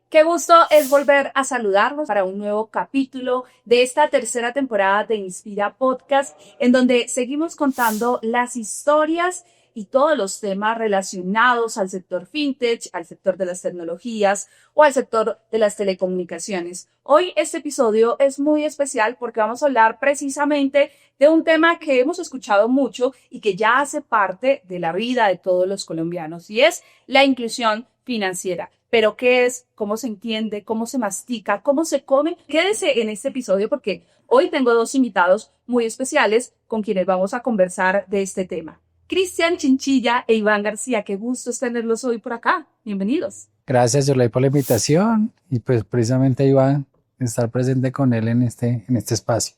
Qué gusto es volver a saludarlos para un nuevo capítulo de esta tercera temporada de Inspira Podcast, en donde seguimos contando las historias y todos los temas relacionados al sector fintech, al sector de las tecnologías o al sector de las telecomunicaciones. Hoy este episodio es muy especial porque vamos a hablar precisamente de un tema que hemos escuchado mucho y que ya hace parte de la vida de todos los colombianos, y es la inclusión financiera. Pero ¿qué es? ¿Cómo se entiende? ¿Cómo se mastica? ¿Cómo se come? Quédese en este episodio porque hoy tengo dos invitados muy especiales con quienes vamos a conversar de este tema. Cristian Chinchilla e Iván García, qué gusto es tenerlos hoy por acá. Bienvenidos. Gracias, Yolai, por la invitación y pues precisamente Iván, estar presente con él en este espacio.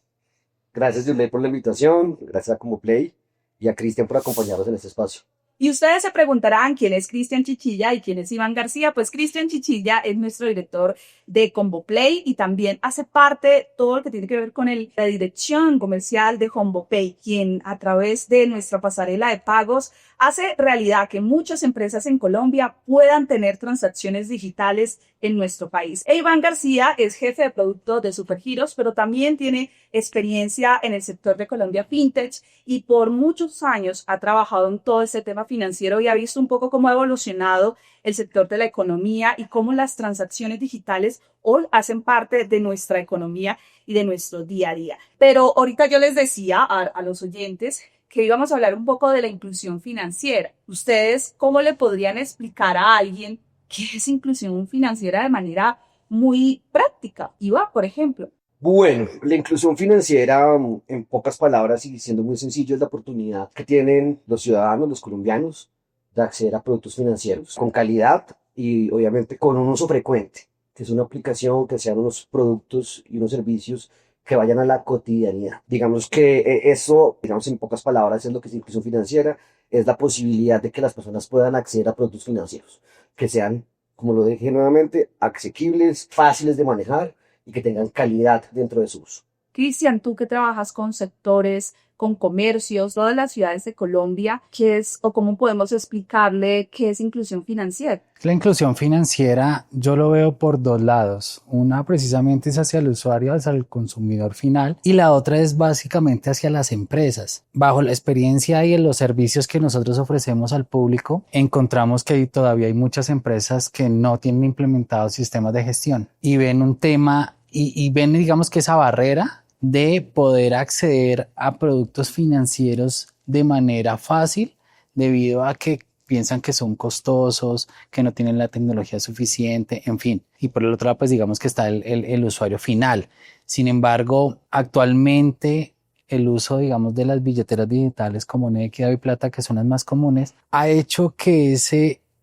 Gracias, Yulei, por la invitación, gracias a Comoplay y a Cristian por acompañarnos en este espacio. Y ustedes se preguntarán quién es Cristian Chichilla y quién es Iván García. Pues Cristian Chichilla es nuestro director de Comboplay y también hace parte todo lo que tiene que ver con la dirección comercial de HomboPay, quien a través de nuestra pasarela de pagos hace realidad que muchas empresas en Colombia puedan tener transacciones digitales en nuestro país. Iván García es jefe de producto de Supergiros, pero también tiene experiencia en el sector de Colombia Fintech y por muchos años ha trabajado en todo este tema financiero y ha visto un poco cómo ha evolucionado el sector de la economía y cómo las transacciones digitales hoy hacen parte de nuestra economía y de nuestro día a día. Pero ahorita yo les decía a los oyentes que íbamos a hablar un poco de la inclusión financiera. ¿Ustedes cómo le podrían explicar a alguien qué es inclusión financiera de manera muy práctica? Iván, por ejemplo. Bueno, la inclusión financiera, en pocas palabras y siendo muy sencillo, es la oportunidad que tienen los ciudadanos, los colombianos, de acceder a productos financieros con calidad y obviamente con un uso frecuente, que es una aplicación, que sean unos productos y unos servicios que vayan a la cotidianidad. Digamos que eso, digamos en pocas palabras, es lo que es inclusión financiera, es la posibilidad de que las personas puedan acceder a productos financieros, que sean, como lo dije nuevamente, asequibles, fáciles de manejar y que tengan calidad dentro de su uso. Cristian, tú que trabajas con sectores, con comercios, todas las ciudades de Colombia, ¿qué es o cómo podemos explicarle qué es inclusión financiera? La inclusión financiera yo lo veo por dos lados. Una precisamente es hacia el usuario, hacia el consumidor final, y la otra es básicamente hacia las empresas. Bajo la experiencia y en los servicios que nosotros ofrecemos al público, encontramos que todavía hay muchas empresas que no tienen implementados sistemas de gestión y ven un tema y ven, digamos, que esa barrera de poder acceder a productos financieros de manera fácil debido a que piensan que son costosos, que no tienen la tecnología suficiente, en fin. Y por el otro lado, pues digamos que está el usuario final. Sin embargo, actualmente el uso, digamos, de las billeteras digitales como Nequi, DaviPlata, que son las más comunes, ha hecho que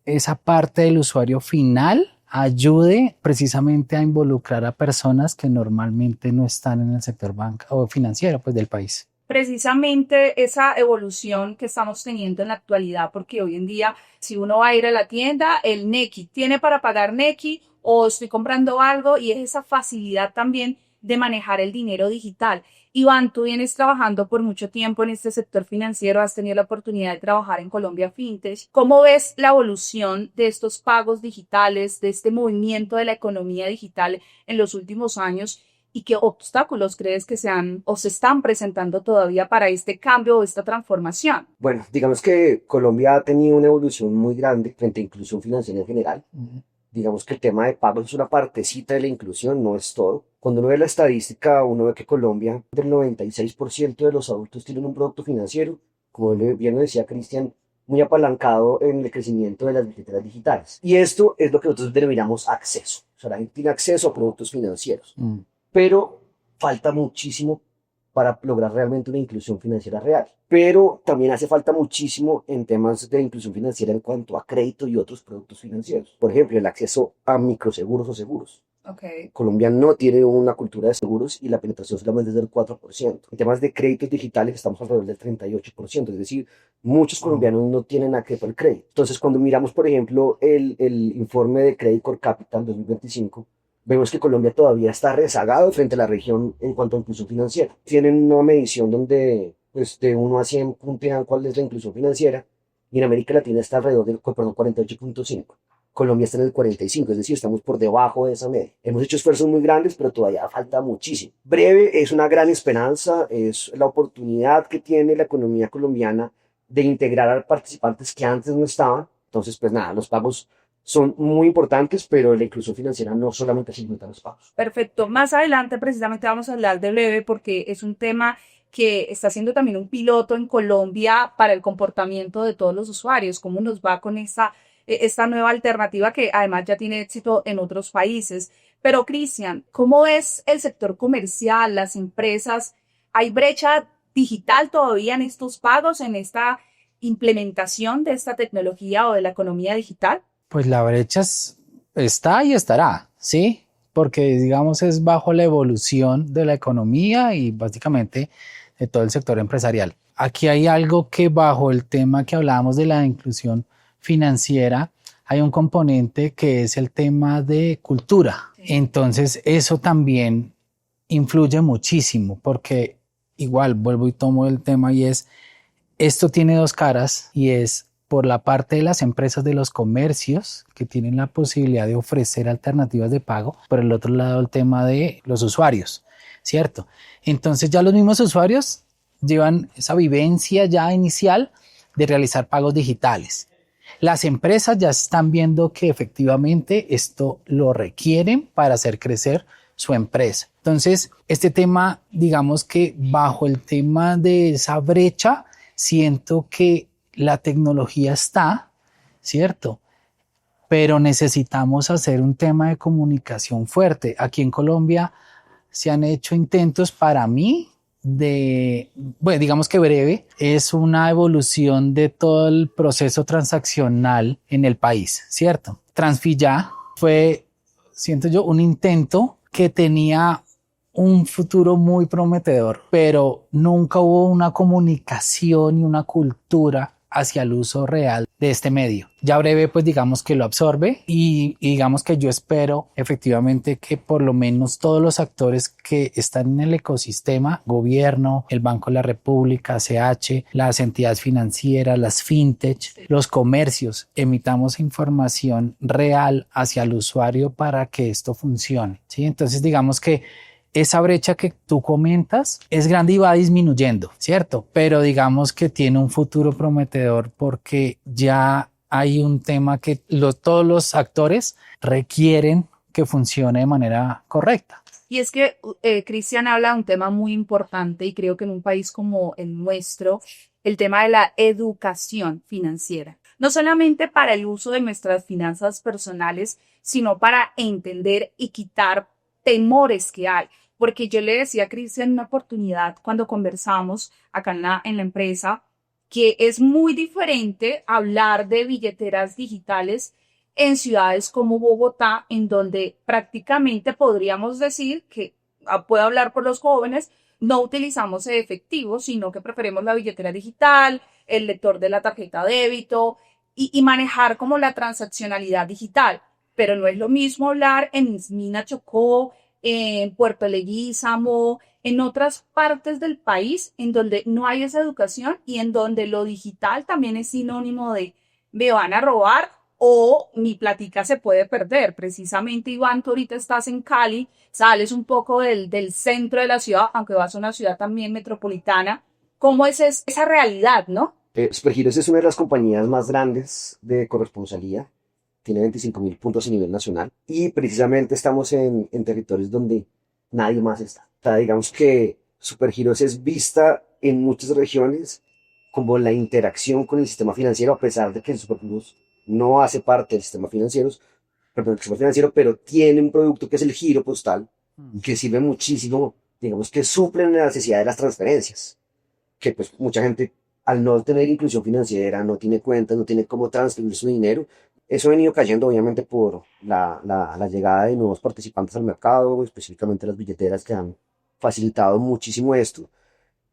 esa parte del usuario final ayude precisamente a involucrar a personas que normalmente no están en el sector banca o financiero, pues, del país. Precisamente esa evolución que estamos teniendo en la actualidad, porque hoy en día, si uno va a ir a la tienda, el Nequi tiene para pagar Nequi o estoy comprando algo y es esa facilidad también de manejar el dinero digital. Iván, tú vienes trabajando por mucho tiempo en este sector financiero, has tenido la oportunidad de trabajar en Colombia Fintech. ¿Cómo ves la evolución de estos pagos digitales, de este movimiento de la economía digital en los últimos años? ¿Y qué obstáculos crees que se han o se están presentando todavía para este cambio o esta transformación? Bueno, digamos que Colombia ha tenido una evolución muy grande frente a inclusión financiera en general. Digamos que el tema de pagos es una partecita de la inclusión, no es todo. Cuando uno ve la estadística, uno ve que Colombia, del 96% de los adultos tienen un producto financiero, como bien lo decía Cristian, muy apalancado en el crecimiento de las billeteras digitales. Y esto es lo que nosotros denominamos acceso. O sea, la gente tiene acceso a productos financieros. Pero falta muchísimo para lograr realmente una inclusión financiera real. Pero también hace falta muchísimo en temas de inclusión financiera en cuanto a crédito y otros productos financieros. Por ejemplo, el acceso a microseguros o seguros. Okay. Colombia no tiene una cultura de seguros y la penetración solamente es del 4%. En temas de créditos digitales estamos alrededor del 38%, es decir, muchos colombianos no tienen acceso al crédito. Entonces, cuando miramos, por ejemplo, el informe de Credit Core Capital 2025, vemos que Colombia todavía está rezagado frente a la región en cuanto a inclusión financiera. Tienen una medición donde pues, de 1 a 100 puntean cuál es la inclusión financiera y en América Latina está alrededor del 48.5. Colombia está en el 45, es decir, estamos por debajo de esa media. Hemos hecho esfuerzos muy grandes, pero todavía falta muchísimo. Breve es una gran esperanza, es la oportunidad que tiene la economía colombiana de integrar a participantes que antes no estaban. Entonces, pues nada, los pagos son muy importantes, pero la inclusión financiera no solamente se limita a los pagos. Perfecto. Más adelante precisamente vamos a hablar de Breve porque es un tema que está siendo también un piloto en Colombia para el comportamiento de todos los usuarios, cómo nos va con esta nueva alternativa que además ya tiene éxito en otros países. Pero Cristian, ¿cómo es el sector comercial, las empresas? ¿Hay brecha digital todavía en estos pagos, en esta implementación de esta tecnología o de la economía digital? Pues la brecha está y estará, ¿sí? Porque digamos es bajo la evolución de la economía y básicamente de todo el sector empresarial. Aquí hay algo que bajo el tema que hablábamos de la inclusión financiera, hay un componente que es el tema de cultura. Entonces eso también influye muchísimo porque igual vuelvo y tomo el tema y es, esto tiene dos caras y es por la parte de las empresas de los comercios que tienen la posibilidad de ofrecer alternativas de pago, por el otro lado el tema de los usuarios, ¿cierto? Entonces ya los mismos usuarios llevan esa vivencia ya inicial de realizar pagos digitales. Las empresas ya están viendo que efectivamente esto lo requieren para hacer crecer su empresa. Entonces, este tema, digamos que bajo el tema de esa brecha, siento que la tecnología está, ¿cierto? Pero necesitamos hacer un tema de comunicación fuerte. Aquí en Colombia se han hecho intentos para mí bueno, digamos que Breve es una evolución de todo el proceso transaccional en el país, ¿cierto? Transfilla fue, siento yo, un intento que tenía un futuro muy prometedor, pero nunca hubo una comunicación y una cultura hacia el uso real de este medio. Ya Breve, pues digamos que lo absorbe y digamos que yo espero efectivamente que por lo menos todos los actores que están en el ecosistema, gobierno, el Banco de la República, CH, las entidades financieras, las fintech, los comercios, emitamos información real hacia el usuario para que esto funcione, ¿sí? Entonces digamos que esa brecha que tú comentas es grande y va disminuyendo, ¿cierto? Pero digamos que tiene un futuro prometedor porque ya hay un tema que todos los actores requieren que funcione de manera correcta. Y es que Cristian habla de un tema muy importante y creo que en un país como el nuestro, el tema de la educación financiera. No solamente para el uso de nuestras finanzas personales, sino para entender y quitar temores que hay. Porque yo le decía a Cristian en una oportunidad cuando conversamos acá en la empresa que es muy diferente hablar de billeteras digitales en ciudades como Bogotá, en donde prácticamente podríamos decir que, puedo hablar por los jóvenes, no utilizamos efectivo, sino que preferimos la billetera digital, el lector de la tarjeta débito y manejar como la transaccionalidad digital. Pero no es lo mismo hablar en Ismina, Chocó, en Puerto Leguízamo, en otras partes del país en donde no hay esa educación y en donde lo digital también es sinónimo de me van a robar o mi platica se puede perder. Precisamente, Iván, tú ahorita estás en Cali, sales un poco del centro de la ciudad, aunque vas a una ciudad también metropolitana. ¿Cómo es esa realidad, no? Supergiros es una de las compañías más grandes de corresponsalía. Tiene 25.000 puntos a nivel nacional y precisamente estamos en territorios donde nadie más está. O sea, digamos que Supergiros es vista en muchas regiones como la interacción con el sistema financiero, a pesar de que Supergiros no hace parte del sistema financiero, pero tiene un producto que es el giro postal, que sirve muchísimo, digamos que suple la necesidad de las transferencias, que pues mucha gente al no tener inclusión financiera, no tiene cuentas, no tiene cómo transferir su dinero. Eso ha venido cayendo obviamente por la llegada de nuevos participantes al mercado, específicamente las billeteras que han facilitado muchísimo esto.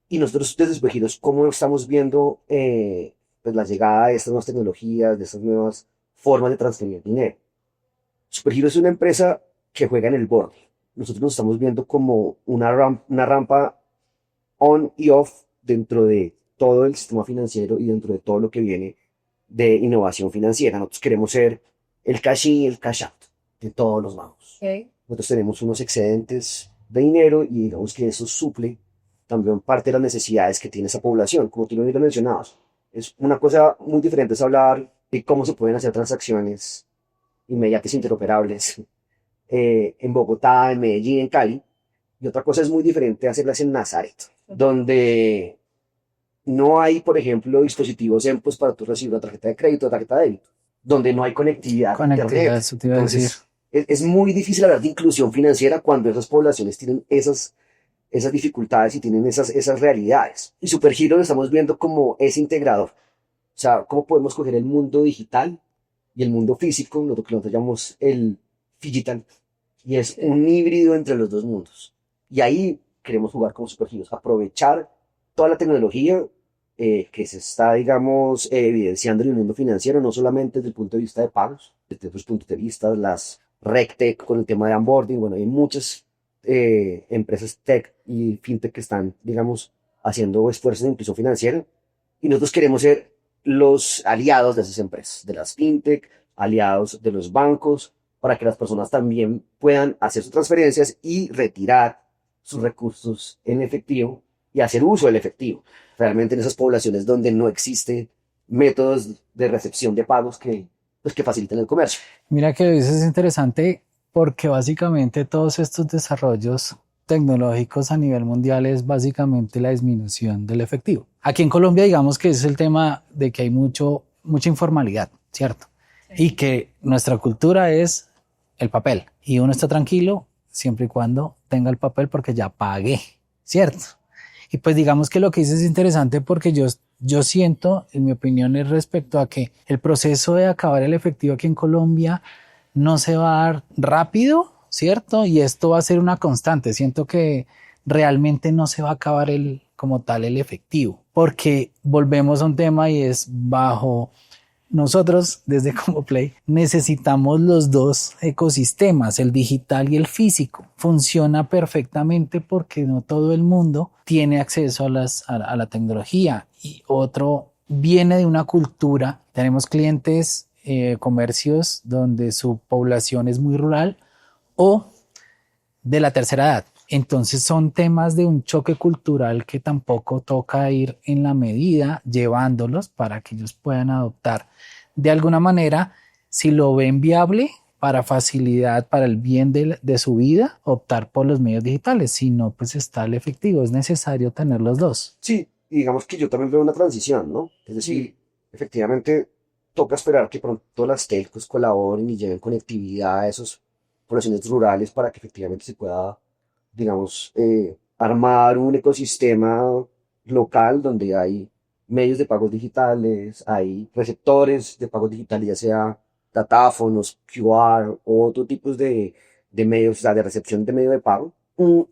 Y nosotros desde Supergiros, ¿cómo estamos viendo pues la llegada de estas nuevas tecnologías, de estas nuevas formas de transferir dinero? Supergiros es una empresa que juega en el borde. Nosotros nos estamos viendo como una rampa on y off dentro de todo el sistema financiero y dentro de todo lo que viene de innovación financiera. Nosotros queremos ser el cash in y el cash out de todos los bancos. Ok. Nosotros tenemos unos excedentes de dinero y digamos que eso suple también parte de las necesidades que tiene esa población, como tú lo mencionabas. Es una cosa muy diferente es hablar de cómo se pueden hacer transacciones inmediatas e interoperables en Bogotá, en Medellín, en Cali. Y otra cosa es muy diferente hacerlas en Nazaret, donde no hay, por ejemplo, dispositivos EMPOS para tú recibir una tarjeta de crédito o tarjeta de débito, donde no hay conectividad a Conectividad, Internet. eso te iba a decir. Entonces, es muy difícil hablar de inclusión financiera cuando esas poblaciones tienen esas dificultades y tienen esas realidades. Y Supergiro lo estamos viendo como ese integrador. O sea, cómo podemos coger el mundo digital y el mundo físico, lo que nosotros llamamos el digital, y es un híbrido entre los dos mundos. Y ahí queremos jugar como Supergiros, aprovechar toda la tecnología que se está, digamos, evidenciando en el mundo financiero, no solamente desde el punto de vista de pagos, desde otros puntos de vista, las RegTech con el tema de onboarding, bueno, hay muchas empresas tech y fintech que están, digamos, haciendo esfuerzos de inclusión financiera y nosotros queremos ser los aliados de esas empresas, de las fintech, aliados de los bancos, para que las personas también puedan hacer sus transferencias y retirar sus recursos en efectivo y hacer uso del efectivo. Realmente en esas poblaciones donde no existen métodos de recepción de pagos pues, que faciliten el comercio. Mira que eso es interesante porque básicamente todos estos desarrollos tecnológicos a nivel mundial es básicamente la disminución del efectivo. Aquí en Colombia digamos que es el tema de que hay mucha informalidad, ¿cierto? Sí. Y que nuestra cultura es el papel y uno está tranquilo siempre y cuando tenga el papel porque ya pagué, ¿cierto? Y pues digamos que lo que dices es interesante porque yo siento, en mi opinión, es respecto a que el proceso de acabar el efectivo aquí en Colombia no se va a dar rápido, ¿cierto? Y esto va a ser una constante. Siento que realmente no se va a acabar como tal el efectivo, porque volvemos a un tema y es bajo nosotros desde Comboplay necesitamos los dos ecosistemas, el digital y el físico. Funciona perfectamente porque no todo el mundo tiene acceso a la tecnología y otro viene de una cultura. Tenemos clientes, comercios donde su población es muy rural o de la tercera edad. Entonces son temas de un choque cultural que tampoco toca ir en la medida llevándolos para que ellos puedan adoptar de alguna manera, si lo ven viable para facilidad, para el bien de su vida, optar por los medios digitales. Si no, pues está el efectivo. Es necesario tener los dos. Sí, y digamos que yo también veo una transición, ¿no? Es decir, efectivamente toca esperar que pronto las telcos colaboren y lleven conectividad a esas poblaciones rurales para que efectivamente se pueda, digamos, armar un ecosistema local donde hay medios de pagos digitales, hay receptores de pagos digitales, ya sea datáfonos, QR o otro tipos de medios, o sea, de recepción de medio de pago.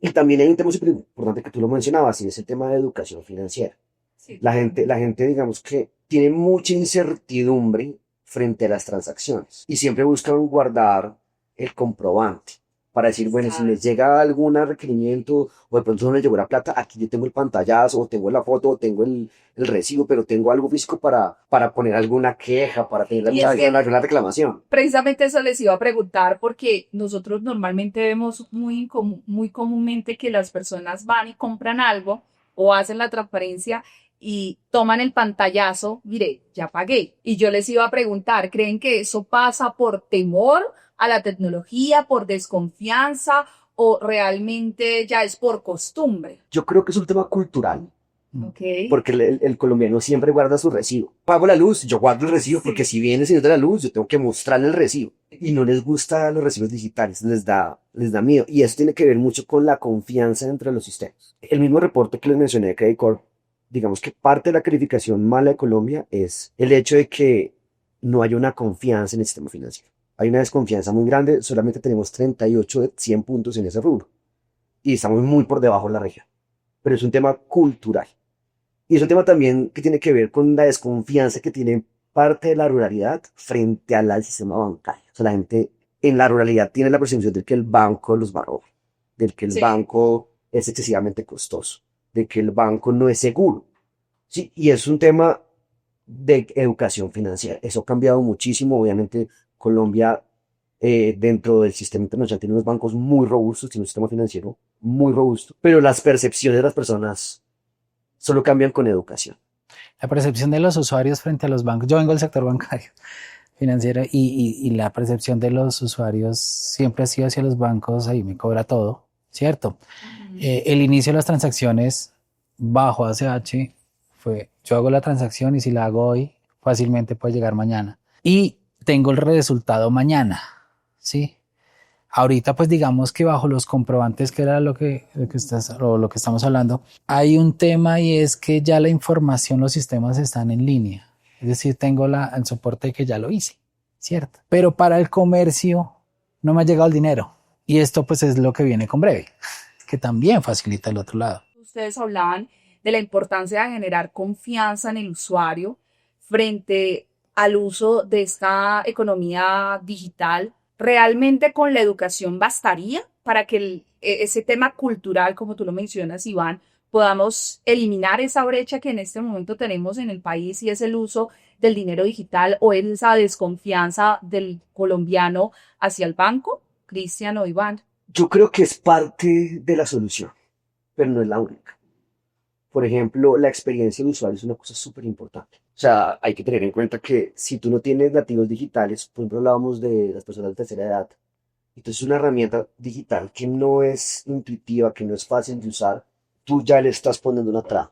Y también hay un tema súper importante que tú lo mencionabas, y es el tema de educación financiera. Sí. La gente, digamos que tiene mucha incertidumbre frente a las transacciones y siempre buscan guardar el comprobante para decir, bueno, si les llega algún requerimiento o de pronto no les llegó la plata, aquí yo tengo el pantallazo, o tengo la foto, o tengo el recibo, pero tengo algo físico para poner alguna queja, para tener alguna reclamación. Precisamente eso les iba a preguntar porque nosotros normalmente vemos muy comúnmente que las personas van y compran algo o hacen la transferencia y toman el pantallazo, mire, ya pagué. Y yo les iba a preguntar, ¿creen que eso pasa por temor a la tecnología, por desconfianza o realmente ya es por costumbre? Yo creo que es un tema cultural. Okay. Porque el colombiano siempre guarda su recibo. Pago la luz, yo guardo el recibo porque si viene el señor de la luz, yo tengo que mostrarle el recibo. Y no les gustan los recibos digitales, les da miedo. Y eso tiene que ver mucho con la confianza entre los sistemas. El mismo reporte que les mencioné de Credit Corp, digamos que parte de la calificación mala de Colombia es el hecho de que no hay una confianza en el sistema financiero. Hay una desconfianza muy grande, solamente tenemos 38 de 100 puntos en ese rubro. Y estamos muy por debajo de la región. Pero es un tema cultural. Y es un tema también que tiene que ver con la desconfianza que tiene parte de la ruralidad frente al sistema bancario. O sea, la gente en la ruralidad tiene la percepción de que el banco los va a robar, de que el banco es excesivamente costoso, de que el banco no es seguro. Sí, y es un tema de educación financiera. Eso ha cambiado muchísimo, obviamente, Colombia, dentro del sistema internacional, tiene unos bancos muy robustos, tiene un sistema financiero muy robusto, pero las percepciones de las personas solo cambian con educación. La percepción de los usuarios frente a los bancos. Yo vengo del sector bancario, financiero, y la percepción de los usuarios siempre ha sido hacia los bancos, ahí me cobra todo, ¿cierto? El inicio de las transacciones bajo ACH fue, yo hago la transacción y si la hago hoy, fácilmente puede llegar mañana. Y tengo el resultado mañana, ¿sí? Ahorita, pues digamos que bajo los comprobantes, que era lo que estamos hablando, hay un tema y es que ya la información, los sistemas están en línea. Es decir, tengo el soporte de que ya lo hice, ¿cierto? Pero para el comercio no me ha llegado el dinero. Y esto pues es lo que viene con Breve, que también facilita el otro lado. Ustedes hablaban de la importancia de generar confianza en el usuario frente al uso de esta economía digital. ¿Realmente con la educación bastaría para que ese tema cultural, como tú lo mencionas, Iván, podamos eliminar esa brecha que en este momento tenemos en el país y es el uso del dinero digital o esa desconfianza del colombiano hacia el banco? Cristian o Iván. Yo creo que es parte de la solución, pero no es la única. Por ejemplo, la experiencia de usuario es una cosa súper importante. O sea, hay que tener en cuenta que si tú no tienes nativos digitales, por ejemplo, hablábamos de las personas de tercera edad, entonces una herramienta digital que no es intuitiva, que no es fácil de usar, tú ya le estás poniendo una traba.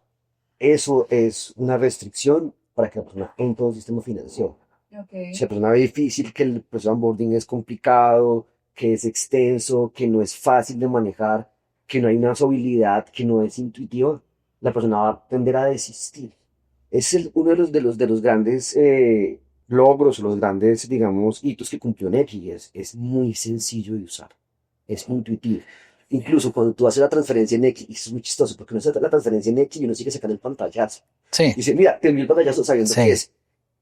Eso es una restricción para que la persona entre a un sistema financiero. Okay. Si la persona ve difícil, que el proceso de onboarding es complicado, que es extenso, que no es fácil de manejar, que no hay una usabilidad, que no es intuitivo, la persona va a tender a desistir. Es uno de los grandes logros, los grandes, digamos, hitos que cumplió Nequi. Es muy sencillo de usar, es intuitivo. Incluso cuando tú haces la transferencia en Nequi, y es muy chistoso, porque uno hace la transferencia en Nequi y uno sigue sacando el pantallazo. Sí. Y dice, mira, te envío el pantallazo sabiendo Sí. que es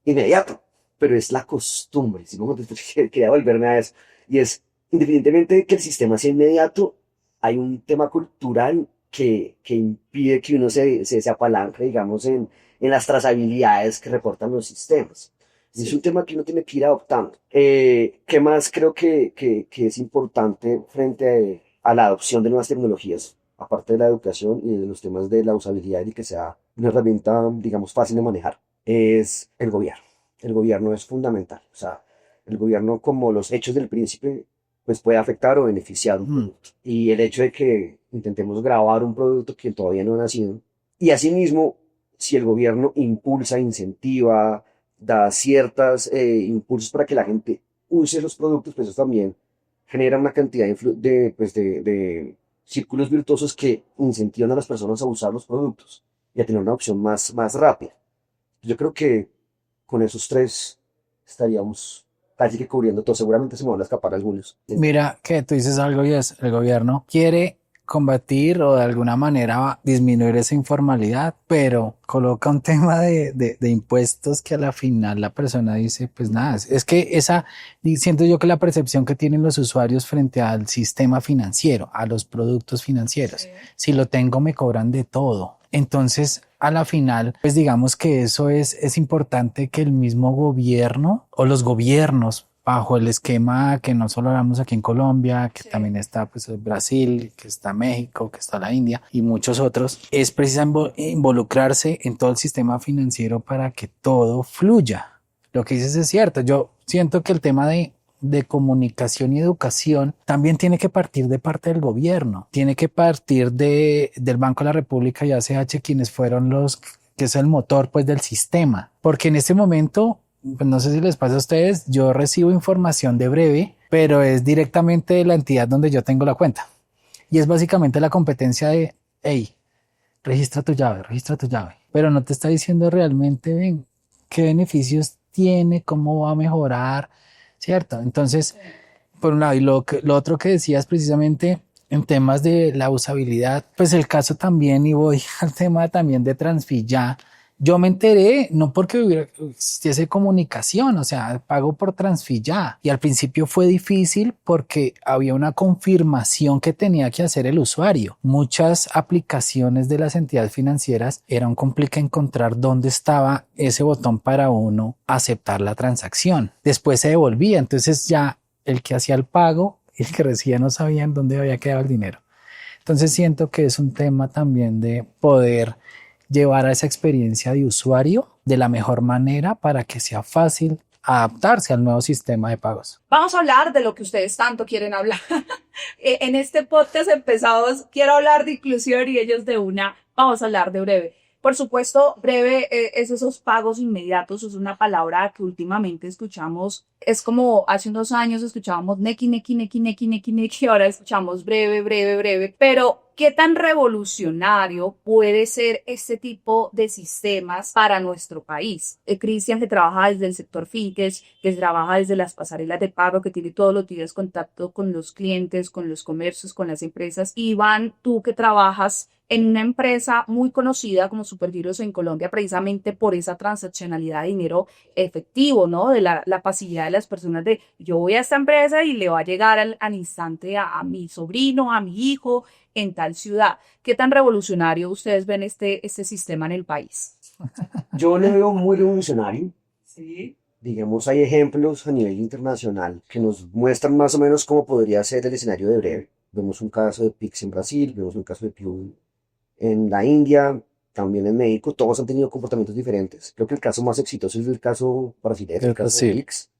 inmediato, pero es la costumbre. Si no, quería volverme a eso. Y es, independientemente de que el sistema sea inmediato, hay un tema cultural que impide que uno se apalanque, digamos, en las trazabilidades que reportan los sistemas. Y es un tema que uno tiene que ir adoptando. ¿Qué más creo que es importante frente a la adopción de nuevas tecnologías? Aparte de la educación y de los temas de la usabilidad y que sea una herramienta, digamos, fácil de manejar, es el gobierno. El gobierno es fundamental. O sea, el gobierno, como los hechos del príncipe, pues puede afectar o beneficiar un producto. Y el hecho de que intentemos grabar un producto que todavía no ha nacido. Y asimismo, si el gobierno impulsa, incentiva, da ciertos impulsos para que la gente use los productos, pues eso también genera una cantidad de círculos virtuosos que incentivan a las personas a usar los productos y a tener una opción más rápida. Yo creo que con esos tres estaríamos casi que cubriendo todo. Seguramente se me van a escapar algunos. Mira que tú dices algo y es, el gobierno quiere combatir o de alguna manera disminuir esa informalidad, pero coloca un tema de impuestos que a la final la persona dice, pues nada, es que siento yo que la percepción que tienen los usuarios frente al sistema financiero, a los productos financieros, sí. Si lo tengo me cobran de todo. Entonces, a la final, pues digamos que eso es importante que el mismo gobierno o los gobiernos bajo el esquema que no solo hablamos aquí en Colombia, que sí. También está pues Brasil, que está México, que está la India y muchos otros, es precisamente involucrarse en todo el sistema financiero para que todo fluya. Lo que dices es cierto. Yo siento que el tema de comunicación y educación también tiene que partir de parte del gobierno, tiene que partir del Banco de la República y ACH, quienes fueron que es el motor pues del sistema, porque en este momento, pues no sé si les pasa a ustedes, yo recibo información de Breve, pero es directamente de la entidad donde yo tengo la cuenta y es básicamente la competencia de, hey, registra tu llave, pero no te está diciendo realmente, ven, qué beneficios tiene, cómo va a mejorar, ¿cierto? Entonces, por un lado, y lo otro que decías precisamente en temas de la usabilidad, pues el caso también, y voy al tema también de Transfilla, Yo me enteré no porque existiese comunicación, o sea, pago por Transfilla. Y al principio fue difícil porque había una confirmación que tenía que hacer el usuario. Muchas aplicaciones de las entidades financieras era un complique encontrar dónde estaba ese botón para uno aceptar la transacción. Después se devolvía, entonces ya el que hacía el pago y el que recibía no sabían dónde había quedado el dinero. Entonces siento que es un tema también de poder llevar a esa experiencia de usuario de la mejor manera para que sea fácil adaptarse al nuevo sistema de pagos. Vamos a hablar de lo que ustedes tanto quieren hablar. En este podcast empezamos, quiero hablar de inclusión y ellos de una, vamos a hablar de Breve. Por supuesto, Breve es esos pagos inmediatos, es una palabra que últimamente escuchamos, es como hace unos años escuchábamos nequi, nequi, nequi, nequi, nequi, nequi, ahora escuchamos breve, breve, breve, pero ¿qué tan revolucionario puede ser este tipo de sistemas para nuestro país? Cristian, que trabaja desde el sector fintech, que trabaja desde las pasarelas de pago, que tiene todos los días contacto con los clientes, con los comercios, con las empresas. Iván, tú que trabajas en una empresa muy conocida como Supergiros en Colombia, precisamente por esa transaccionalidad de dinero efectivo, ¿no? De la pasividad de las personas de yo voy a esta empresa y le va a llegar al instante a mi sobrino, a mi hijo en tal ciudad. ¿Qué tan revolucionario ustedes ven este sistema en el país? Yo le veo muy revolucionario. Sí. Digamos, hay ejemplos a nivel internacional que nos muestran más o menos cómo podría ser el escenario de Breve. Vemos un caso de Pix en Brasil, vemos un caso de Piu en la India, también en México. Todos han tenido comportamientos diferentes. Creo que el caso más exitoso es el caso brasileño, el caso de Pix,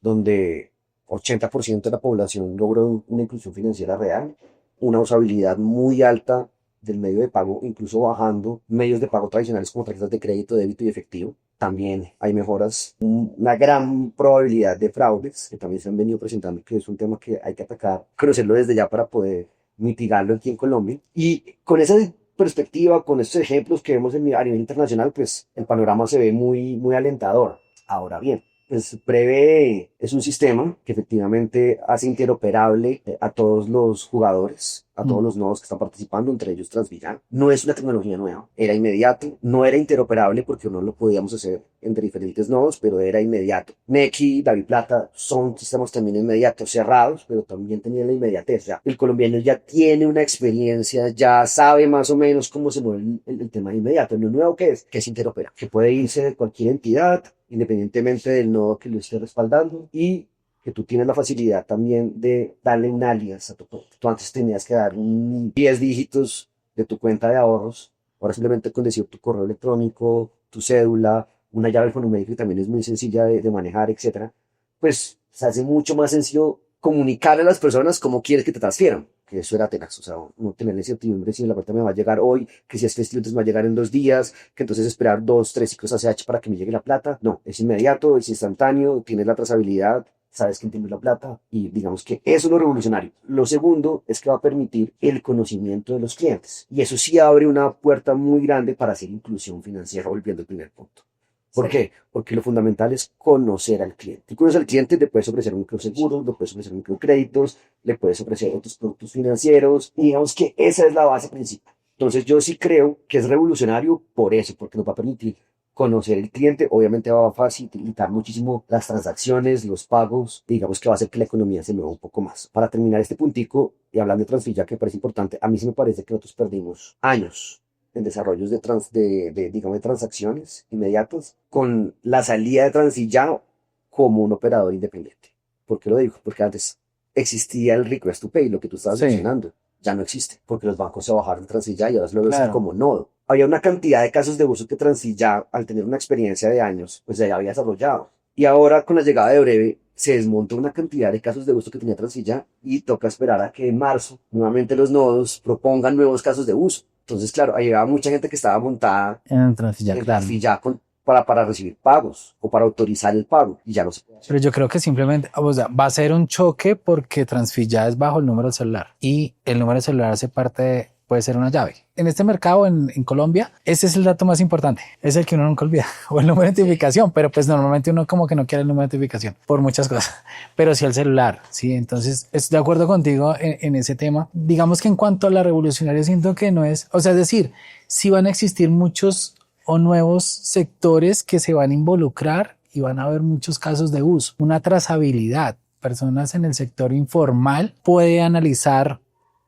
donde 80% de la población logró una inclusión financiera real, una usabilidad muy alta del medio de pago, incluso bajando medios de pago tradicionales como tarjetas de crédito, débito y efectivo. También hay mejoras, una gran probabilidad de fraudes que también se han venido presentando, que es un tema que hay que atacar, conocerlo desde ya para poder mitigarlo aquí en Colombia. Y con esa perspectiva, con estos ejemplos que vemos a nivel internacional, pues el panorama se ve muy, muy alentador. Ahora bien, pues Breve es un sistema que efectivamente hace interoperable a todos los jugadores, a todos los nodos que están participando, entre ellos Transvillar. No es una tecnología nueva, era inmediato, no era interoperable porque no lo podíamos hacer entre diferentes nodos, pero era inmediato. Nequi, DaviPlata son sistemas también inmediatos, cerrados, pero también tenían la inmediatez. O sea, el colombiano ya tiene una experiencia, ya sabe más o menos cómo se mueve el tema de inmediato. Lo nuevo que es interoperable, que puede irse de cualquier entidad, independientemente del nodo que lo esté respaldando, y que tú tienes la facilidad también de darle un alias a tu cuenta. Tú antes tenías que dar 10 dígitos de tu cuenta de ahorros, ahora simplemente con decir tu correo electrónico, tu cédula, una llave alfanumérica que también es muy sencilla de manejar, etcétera, pues se hace mucho más sencillo comunicarle a las personas cómo quieres que te transfieran, que eso era tenaz, o sea, no tener la incertidumbre si la plata me va a llegar hoy, que si es festivo entonces me va a llegar en 2 días, que entonces esperar 2, 3 ciclos ACH para que me llegue la plata. No, es inmediato, es instantáneo, tienes la trazabilidad, sabes quién tiene la plata, y digamos que eso es lo revolucionario. Lo segundo es que va a permitir el conocimiento de los clientes, y eso sí abre una puerta muy grande para hacer inclusión financiera, volviendo al primer punto. ¿Por qué? Porque lo fundamental es conocer al cliente. Tú conoces al cliente, le puedes ofrecer microseguros, le puedes ofrecer microcréditos, le puedes ofrecer otros productos financieros, y digamos que esa es la base principal. Entonces yo sí creo que es revolucionario por eso, porque nos va a permitir conocer el cliente, obviamente va a facilitar muchísimo las transacciones, los pagos, digamos que va a hacer que la economía se mueva un poco más. Para terminar este puntico, y hablando de Transfilla, que parece importante, a mí sí me parece que nosotros perdimos años en desarrollos digamos, de transacciones inmediatas con la salida de Transfilla como un operador independiente. ¿Por qué lo digo? Porque antes existía el Request to Pay, lo que tú estabas mencionando. Ya no existe, porque los bancos se bajaron de Transfilla y ahora lo usan como nodo. Había una cantidad de casos de uso que Transfilla, al tener una experiencia de años, pues ya había desarrollado. Y ahora, con la llegada de Breve, se desmonta una cantidad de casos de uso que tenía Transfilla y toca esperar a que en marzo nuevamente los nodos propongan nuevos casos de uso. Entonces, claro, ahí llegaba mucha gente que estaba montada en Transfilla, para recibir pagos o para autorizar el pago, y ya no se puede hacer. Pero yo creo que simplemente, o sea, va a ser un choque porque Transfilla es bajo el número celular y el número celular hace parte de, puede ser una llave. En este mercado, en Colombia, ese es el dato más importante. Es el que uno nunca olvida, o el número de identificación, pero pues normalmente uno como que no quiere el número de identificación por muchas cosas, pero sí el celular, sí. Entonces, estoy de acuerdo contigo en ese tema. Digamos que en cuanto a la revolucionaria, siento que no es, o sea, es decir, sí van a existir muchos o nuevos sectores que se van a involucrar y van a haber muchos casos de uso. Una trazabilidad. Personas en el sector informal pueden analizar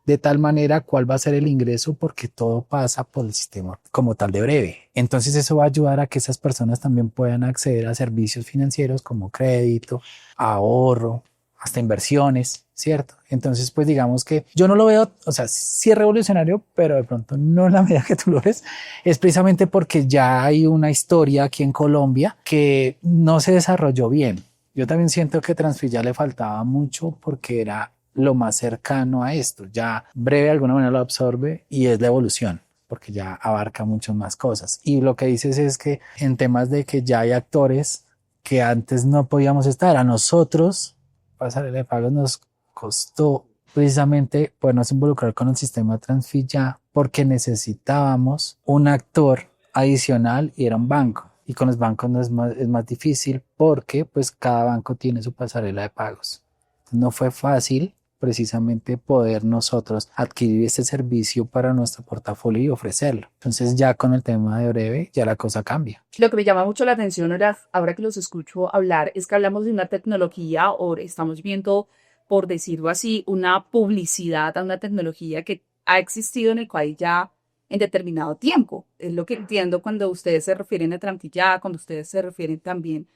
de tal manera cuál va a ser el ingreso porque todo pasa por el sistema como tal de Breve. Entonces eso va a ayudar a que esas personas también puedan acceder a servicios financieros como crédito, ahorro, hasta inversiones, ¿cierto? Entonces pues digamos que yo no lo veo, o sea, sí es revolucionario, pero de pronto no en la medida que tú lo ves, es precisamente porque ya hay una historia aquí en Colombia que no se desarrolló bien. Yo también siento que Transfi ya le faltaba mucho porque era lo más cercano a esto. Ya Breve de alguna manera lo absorbe y es la evolución, porque ya abarca muchas más cosas. Y lo que dices es que en temas de que ya hay actores que antes no podíamos estar, a nosotros, Pasarela de Pagos nos costó precisamente podernos involucrar con el sistema Transfi ya porque necesitábamos un actor adicional y era un banco. Y con los bancos no es más difícil porque pues cada banco tiene su pasarela de pagos. No fue fácil precisamente poder nosotros adquirir este servicio para nuestro portafolio y ofrecerlo. Entonces ya con el tema de Breve ya la cosa cambia. Lo que me llama mucho la atención ahora que los escucho hablar es que hablamos de una tecnología o estamos viendo, por decirlo así, una publicidad a una tecnología que ha existido en el país ya en determinado tiempo. Es lo que entiendo cuando ustedes se refieren a Trampilla, cuando ustedes se refieren también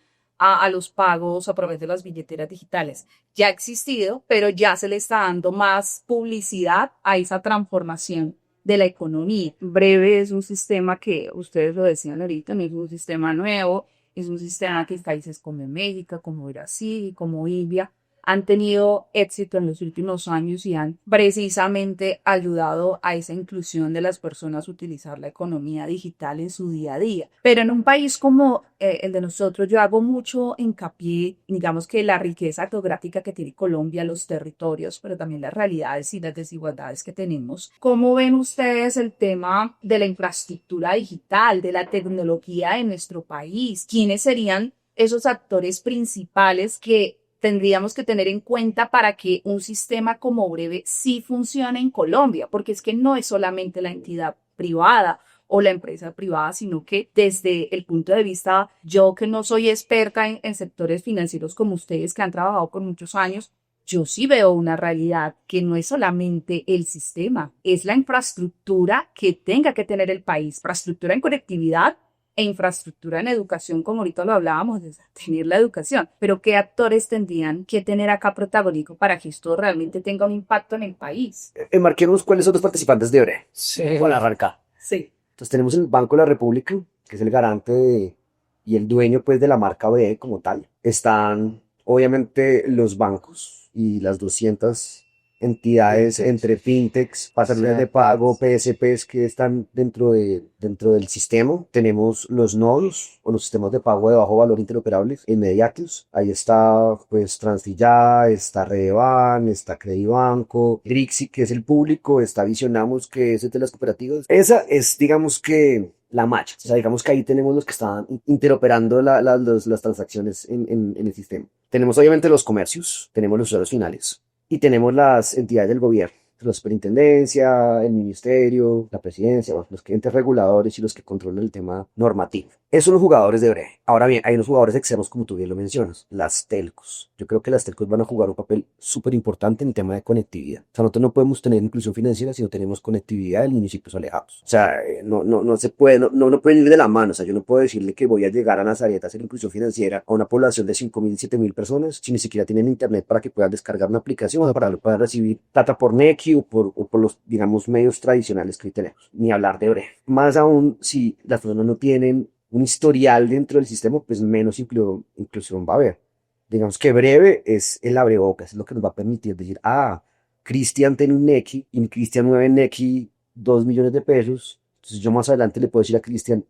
a los pagos a través de las billeteras digitales. Ya ha existido, pero ya se le está dando más publicidad a esa transformación de la economía. Breve es un sistema que, ustedes lo decían ahorita, no es un sistema nuevo, es un sistema que países como México, como Brasil, como India, han tenido éxito en los últimos años y han precisamente ayudado a esa inclusión de las personas a utilizar la economía digital en su día a día. Pero en un país como el de nosotros, yo hago mucho hincapié, digamos que la riqueza geográfica que tiene Colombia, los territorios, pero también las realidades y las desigualdades que tenemos. ¿Cómo ven ustedes el tema de la infraestructura digital, de la tecnología en nuestro país? ¿Quiénes serían esos actores principales que tendríamos que tener en cuenta para que un sistema como Breve sí funcione en Colombia? Porque es que no es solamente la entidad privada o la empresa privada, sino que desde el punto de vista, yo que no soy experta en sectores financieros como ustedes que han trabajado por muchos años, yo sí veo una realidad que no es solamente el sistema, es la infraestructura que tenga que tener el país, infraestructura en conectividad e infraestructura en educación, como ahorita lo hablábamos, de tener la educación. Pero ¿qué actores tendrían que tener acá protagónico para que esto realmente tenga un impacto en el país? Enmarquemos cuáles son los participantes de Breve. Sí. Para arrancar. Sí. Entonces tenemos el Banco de la República, que es el garante y el dueño pues de la marca Breve como tal. Están obviamente los bancos y las 200 entidades entre fintechs, pasarelas de pago, PSPs que están dentro del sistema. Tenemos los nodos o los sistemas de pago de bajo valor interoperables inmediatos. Ahí está pues Transfilla, está Redeban, está Credibanco, Drixi, que es el público, está Visionamos, que es el de las cooperativas. Esa es, digamos que la match. O sea, digamos que ahí tenemos los que están interoperando las transacciones en el sistema. Tenemos obviamente los comercios, tenemos los usuarios finales y tenemos las entidades del gobierno, la superintendencia, el ministerio, la presidencia, bueno, los entes reguladores y los que controlan el tema normativo. Esos son los jugadores de Breve. Ahora bien, hay unos jugadores externos, como tú bien lo mencionas, las telcos. Yo creo que las telcos van a jugar un papel súper importante en el tema de conectividad. O sea, nosotros no podemos tener inclusión financiera si no tenemos conectividad en municipios alejados. O sea, no se puede, no pueden ir de la mano. O sea, yo no puedo decirle que voy a llegar a Nazaret a hacer inclusión financiera a una población de 5.000, 7.000 personas si ni siquiera tienen internet para que puedan descargar una aplicación o para poder recibir plata por Nequi o por los, digamos, medios tradicionales que hoy tenemos. Ni hablar de Breve. Más aún, si las personas no tienen un historial dentro del sistema, pues menos inclusión va a haber. Digamos que Breve es el abrebocas, es lo que nos va a permitir decir, Cristian tiene un Nequi y Cristian mueve en Nequi 2 millones de pesos, entonces yo más adelante le puedo decir a Cristian,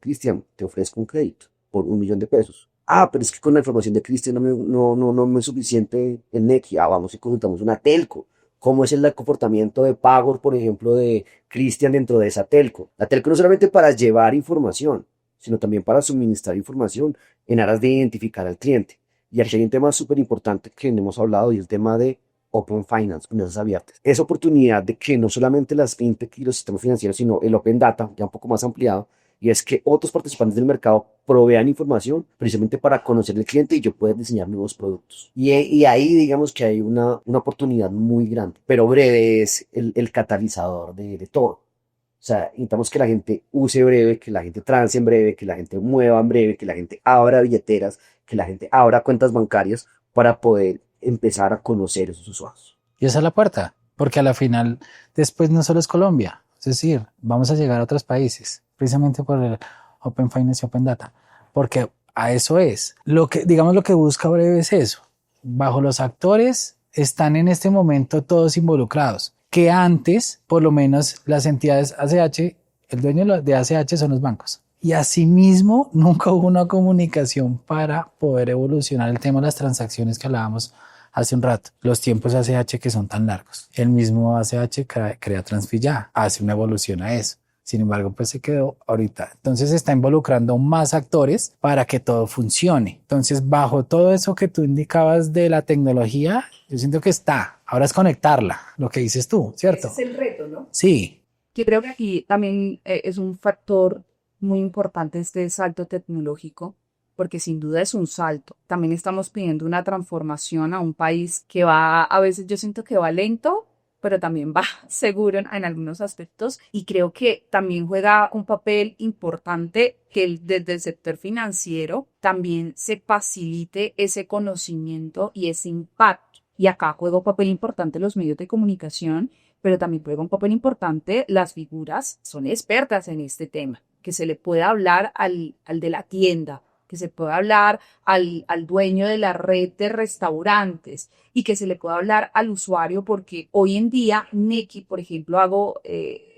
te ofrezco un crédito por 1 millón de pesos. Pero es que con la información de Cristian no me es suficiente el Nequi. Vamos y consultamos una telco. ¿Cómo es el comportamiento de pago, por ejemplo, de Cristian dentro de esa telco? La telco no solamente para llevar información, sino también para suministrar información en aras de identificar al cliente. Y aquí hay un tema súper importante que no hemos hablado y el tema de Open Finance, finanzas abiertas. Esa oportunidad de que no solamente las fintech y los sistemas financieros, sino el Open Data, ya un poco más ampliado, y es que otros participantes del mercado provean información precisamente para conocer el cliente y yo poder diseñar nuevos productos. Y ahí digamos que hay una oportunidad muy grande, pero Breve es el catalizador de todo. O sea, intentamos que la gente use Breve, que la gente transe en Breve, que la gente mueva en Breve, que la gente abra billeteras, que la gente abra cuentas bancarias para poder empezar a conocer esos usuarios. Y esa es la puerta, porque a la final después no solo es Colombia, es decir, vamos a llegar a otros países, precisamente por el Open Finance y Open Data, porque a eso es. Lo que, digamos, lo que busca Breve es eso. Bajo los actores están en este momento todos involucrados, que antes, por lo menos las entidades ACH, el dueño de ACH son los bancos. Y asimismo, nunca hubo una comunicación para poder evolucionar el tema de las transacciones que hablábamos hace un rato, los tiempos ACH que son tan largos. El mismo ACH crea Transfilla, hace una evolución a eso. Sin embargo, pues se quedó ahorita. Entonces se está involucrando más actores para que todo funcione. Entonces, bajo todo eso que tú indicabas de la tecnología, yo siento que está. Ahora es conectarla, lo que dices tú, ¿cierto? Ese es el reto, ¿no? Sí. Yo creo que aquí también es un factor muy importante este salto tecnológico, porque sin duda es un salto. También estamos pidiendo una transformación a un país que va, a veces yo siento que va lento, pero también va seguro en algunos aspectos, y creo que también juega un papel importante que desde el sector financiero también se facilite ese conocimiento y ese impacto. Y acá juega un papel importante los medios de comunicación, pero también juega un papel importante las figuras, son expertas en este tema, que se le pueda hablar al de la tienda, que se pueda hablar al dueño de la red de restaurantes y que se le pueda hablar al usuario, porque hoy en día Nequi, por ejemplo, hago,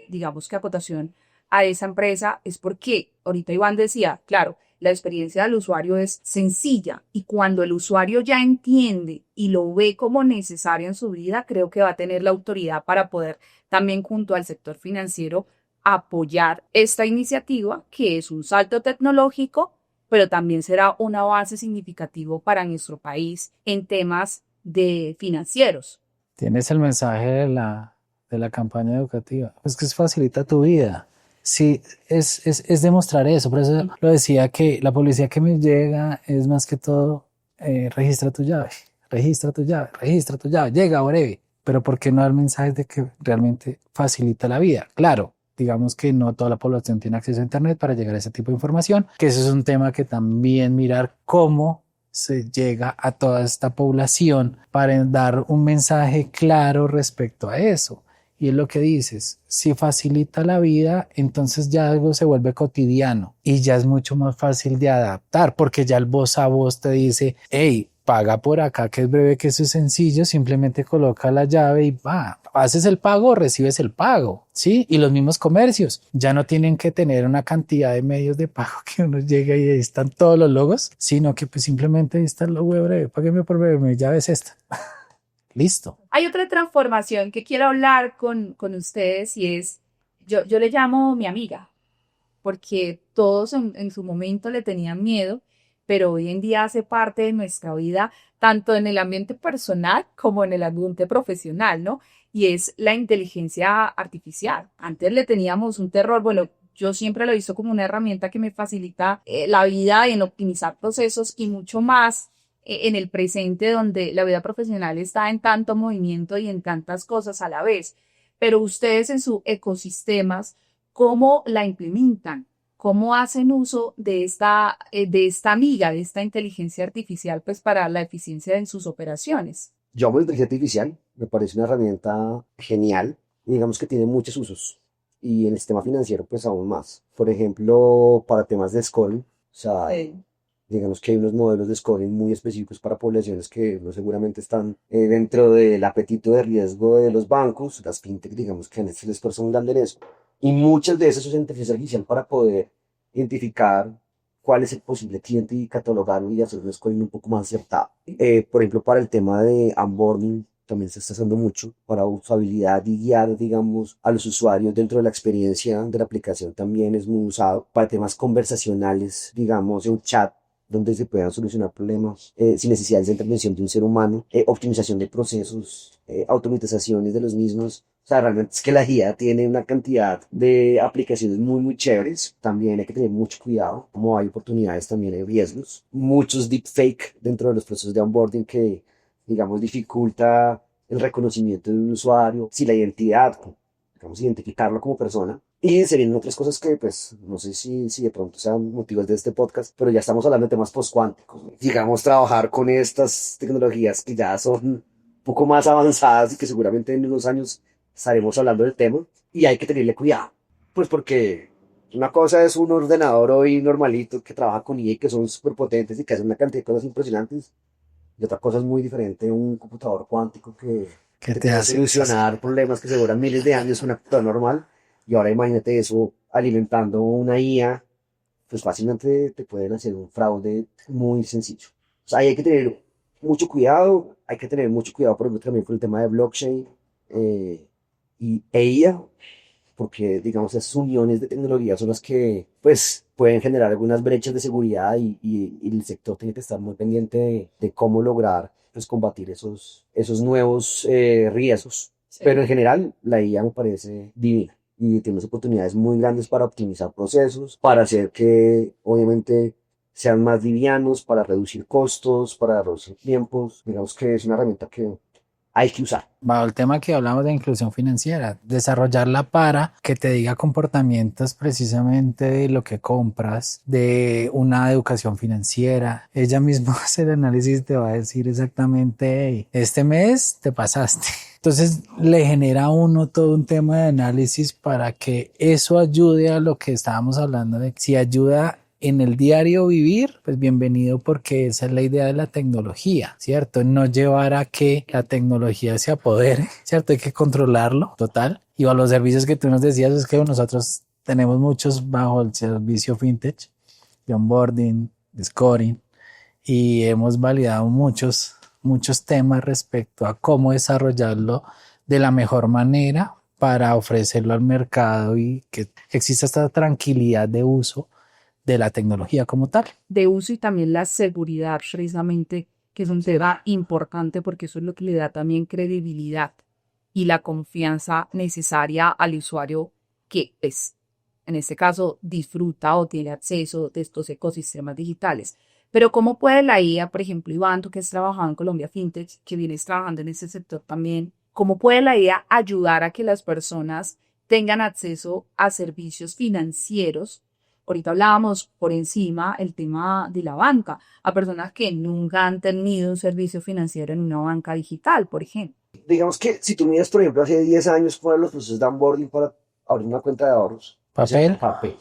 digamos que acotación a esa empresa, es porque ahorita Iván decía, claro, la experiencia del usuario es sencilla y cuando el usuario ya entiende y lo ve como necesario en su vida, creo que va a tener la autoridad para poder también junto al sector financiero apoyar esta iniciativa, que es un salto tecnológico, pero también será un avance significativo para nuestro país en temas de financieros. Tienes el mensaje de la campaña educativa. Es que facilita tu vida. Sí, es demostrar eso. Por eso lo decía que la publicidad que me llega es más que todo registra tu llave, registra tu llave, registra tu llave, llega Breve. Pero ¿por qué no dar mensajes de que realmente facilita la vida? Claro, digamos que no toda la población tiene acceso a Internet para llegar a ese tipo de información, que ese es un tema que también mirar cómo se llega a toda esta población para dar un mensaje claro respecto a eso. Y es lo que dices, si facilita la vida, entonces ya algo se vuelve cotidiano y ya es mucho más fácil de adaptar, porque ya el voz a voz te dice, hey, paga por acá, que es Breve, que eso es sencillo, simplemente coloca la llave y va, haces el pago, recibes el pago, ¿sí? Y los mismos comercios ya no tienen que tener una cantidad de medios de pago que uno llega y ahí están todos los logos, sino que pues simplemente ahí está el logo de Breve, págueme por Breve, mi llave es esta. Listo. Hay otra transformación que quiero hablar con ustedes y es, yo le llamo mi amiga, porque todos en su momento le tenían miedo, pero hoy en día hace parte de nuestra vida, tanto en el ambiente personal como en el ambiente profesional, ¿no? Y es la inteligencia artificial. Antes le teníamos un terror, bueno, yo siempre lo he visto como una herramienta que me facilita la vida en optimizar procesos y mucho más en el presente, donde la vida profesional está en tanto movimiento y en tantas cosas a la vez. Pero ustedes en sus ecosistemas, ¿cómo la implementan? ¿Cómo hacen uso de esta amiga, de esta inteligencia artificial, pues para la eficiencia en sus operaciones? Yo amo la inteligencia artificial, me parece una herramienta genial y digamos que tiene muchos usos. Y en el sistema financiero, pues aún más. Por ejemplo, para temas de scoring, o sea, Sí. digamos que hay unos modelos de scoring muy específicos para poblaciones que no seguramente están dentro del apetito de riesgo de los bancos, las fintech, digamos que en este sector son grandes en eso. Y muchas de esas usan inteligencia artificial para poder identificar cuál es el posible cliente y catalogarlo y hacer un scoring un poco más acertado. Por ejemplo, para el tema de onboarding, también se está haciendo mucho para usabilidad y guiar, digamos, a los usuarios dentro de la experiencia de la aplicación también es muy usado para temas conversacionales, digamos, de un chat. donde se puedan solucionar problemas sin necesidad de intervención de un ser humano, optimización de procesos, automatizaciones de los mismos. O sea, realmente es que la guía tiene una cantidad de aplicaciones muy, muy chéveres. También hay que tener mucho cuidado, como hay oportunidades, también hay riesgos. Muchos deepfake dentro de los procesos de onboarding que, digamos, dificulta el reconocimiento de un usuario, si la identidad, digamos, identificarlo como persona. Y se vienen otras cosas que, pues, no sé si de pronto sean motivos de este podcast, pero ya estamos hablando de temas postcuánticos. Digamos, trabajar con estas tecnologías que ya son un poco más avanzadas y que seguramente en unos años estaremos hablando del tema. Y hay que tenerle cuidado, pues porque una cosa es un ordenador hoy normalito que trabaja con IA, que son súper potentes y que hacen una cantidad de cosas impresionantes. Y otra cosa es muy diferente, un computador cuántico que ¿Qué te te puede hace? solucionar problemas que se demoran miles de años en una computadora normal. Y ahora imagínate eso alimentando una IA, pues fácilmente te pueden hacer un fraude muy sencillo. O sea, ahí hay que tener mucho cuidado, hay que tener mucho cuidado, por ejemplo, también con el tema de blockchain e IA, porque digamos esas uniones de tecnología son las que pues pueden generar algunas brechas de seguridad y el sector tiene que estar muy pendiente de cómo lograr pues combatir esos nuevos riesgos. Pero en general la IA me parece divina y tiene unas oportunidades muy grandes para optimizar procesos, para hacer que obviamente sean más livianos, para reducir costos, para reducir tiempos. Digamos que es una herramienta que hay que usar. Bajo el tema que hablamos de inclusión financiera, desarrollarla para que te diga comportamientos precisamente de lo que compras, de una educación financiera. Ella misma hace el análisis y te va a decir exactamente, hey, este mes te pasaste. Entonces le genera a uno todo un tema de análisis para que eso ayude a lo que estábamos hablando de si ayuda en el diario vivir, pues bienvenido porque esa es la idea de la tecnología, ¿cierto? No llevar a que la tecnología se apodere, ¿cierto? Hay que controlarlo, total. Y a los servicios que tú nos decías es que nosotros tenemos muchos bajo el servicio Fintech, de onboarding, de scoring, y hemos validado muchos temas respecto a cómo desarrollarlo de la mejor manera para ofrecerlo al mercado y que exista esta tranquilidad de uso de la tecnología como tal. De uso y también la seguridad, precisamente, que es un tema importante porque eso es lo que le da también credibilidad y la confianza necesaria al usuario que, pues, en este caso, disfruta o tiene acceso de estos ecosistemas digitales. Pero ¿cómo puede la IA, por ejemplo, Iván, tú que has trabajado en Colombia Fintech, que vienes trabajando en ese sector también, cómo puede la IA ayudar a que las personas tengan acceso a servicios financieros? Ahorita hablábamos por encima el tema de la banca, a personas que nunca han tenido un servicio financiero en una banca digital, por ejemplo. Digamos que si tú miras, por ejemplo, hace 10 años fueron los procesos de onboarding para abrir una cuenta de ahorros. Papel. Papel.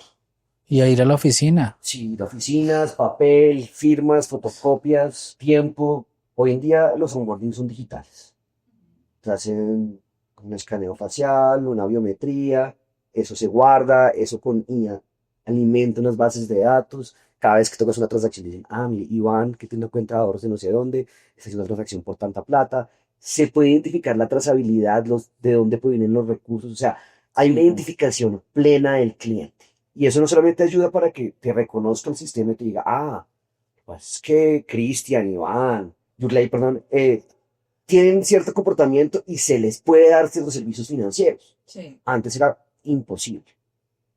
Y a ir a la oficina. Sí, de oficinas, papel, firmas, fotocopias, tiempo. Hoy en día los onboarding son digitales. Se hacen un escaneo facial, una biometría, eso se guarda, eso con IA alimenta unas bases de datos. Cada vez que tocas una transacción dicen, mire, Iván, que tiene una cuenta de ahorros de no sé dónde, está haciendo una transacción por tanta plata. Se puede identificar la trazabilidad, de dónde provienen los recursos. O sea, hay una identificación plena del cliente. Y eso no solamente ayuda para que te reconozca el sistema y te diga, pues es que Cristian, Iván, Yurley, perdón, tienen cierto comportamiento y se les puede dar ciertos servicios financieros. Sí. Antes era imposible.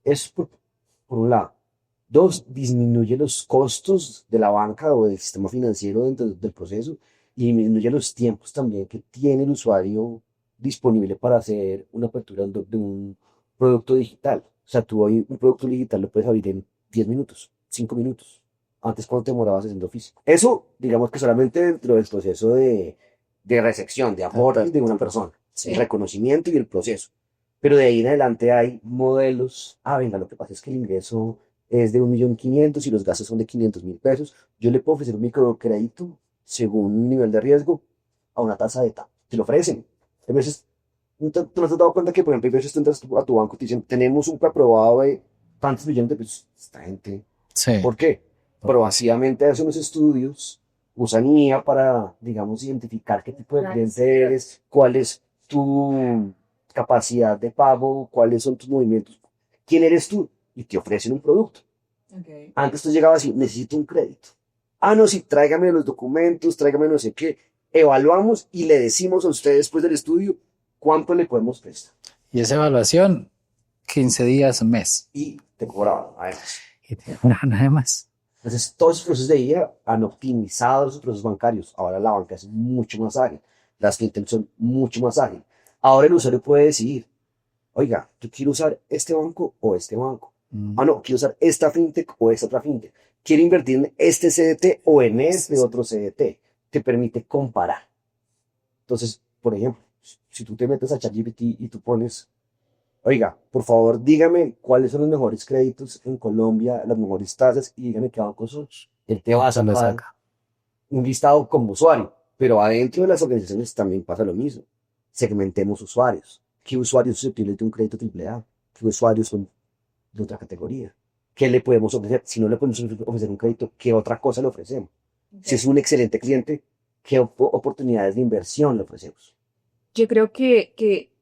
Eso por un lado. Dos, disminuye los costos de la banca o del sistema financiero dentro del proceso y disminuye los tiempos también que tiene el usuario disponible para hacer una apertura de un producto digital. O sea, tú hoy un producto digital lo puedes abrir en 10 minutos, 5 minutos. Antes cuando te demorabas haciendo físico. Eso, digamos que solamente dentro del proceso de recepción, de amor de una persona. Sí. El reconocimiento y el proceso. Pero de ahí en adelante hay modelos. Venga, lo que pasa es que el ingreso es de 1.500.000 y los gastos son de 500.000 pesos. Yo le puedo ofrecer un microcrédito según un nivel de riesgo a una tasa de TAP. Te lo ofrecen. A veces, ¿tú no te has dado cuenta que, por ejemplo, a veces tú entras a tu banco y te dicen, tenemos un preaprobado de tantos millones de pesos? Esta gente. Sí. ¿Por qué? Proactivamente hacen unos estudios, usan IA para, digamos, identificar qué tipo de cliente eres, cuál es tu capacidad de pago, cuáles son tus movimientos, quién eres tú, y te ofrecen un producto. Okay. Antes tú llegabas y necesito un crédito. Ah, no, sí, tráigame los documentos, tráigame no sé qué. Evaluamos y le decimos a usted después del estudio cuánto le podemos prestar. Y esa evaluación, 15 días, un mes. Y te cobraban, además. Y te cobran nada más. Entonces, todos esos procesos de IA han optimizado los procesos bancarios. Ahora la banca es mucho más ágil. Las fintech son mucho más ágiles. Ahora el usuario puede decidir, oiga, yo quiero usar este banco o este banco. Ah, no, quiero usar esta fintech o esta otra fintech. Quiero invertir en este CDT o en este otro CDT. Te permite comparar. Entonces, por ejemplo, si tú te metes a ChatGPT y tú pones, oiga, por favor, dígame cuáles son los mejores créditos en Colombia, las mejores tasas y dígame qué bancos son. Él te va a Se lo sacar saca. un listado como usuario, pero adentro de las organizaciones también pasa lo mismo. Segmentemos usuarios. ¿Qué usuarios susceptibles de un crédito AAA? ¿Qué usuarios son de otra categoría? ¿Qué le podemos ofrecer? Si no le podemos ofrecer un crédito, ¿qué otra cosa le ofrecemos? Si es un excelente cliente, ¿qué oportunidades de inversión le ofrecemos? Yo creo que